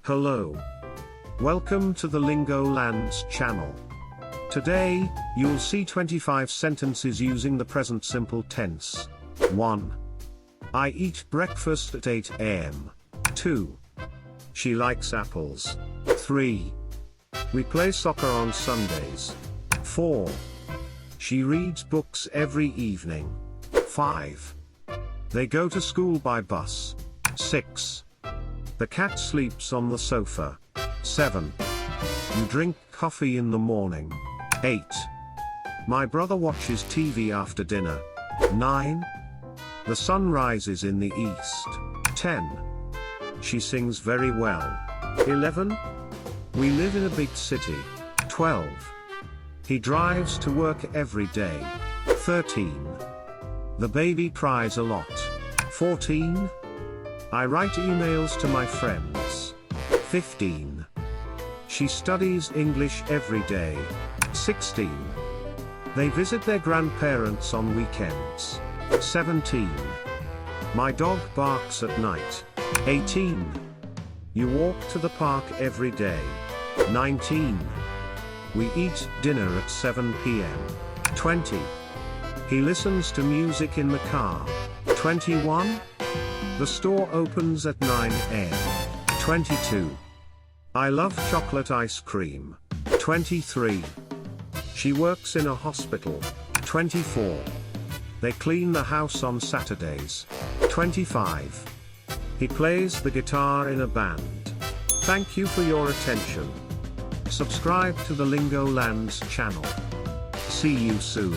Hello. Welcome to the Lingolands channel. Today, you'll see 25 sentences using the present simple tense. 1. I eat breakfast at 8 a.m. 2. She likes apples. 3. We play soccer on Sundays. 4. She reads books every evening. 5. They go to school by bus. 6. The cat sleeps on the sofa. 7. You drink coffee in the morning. 8. My brother watches TV after dinner. 9. The sun rises in the east. 10. She sings very well. 11. We live in a big city. 12. He drives to work every day. 13. The baby cries a lot. 14. I write emails to my friends. 15. She studies English every day. 16. They visit their grandparents on weekends. 17. My dog barks at night. 18. You walk to the park every day. 19. We eat dinner at 7 p.m. 20. He listens to music in the car. 21. The store opens at 9 a.m. 22. I love chocolate ice cream. 23. She works in a hospital. 24. They clean the house on Saturdays. 25. He plays the guitar in a band. Thank you for your attention. Subscribe to the Lingolands channel. See you soon.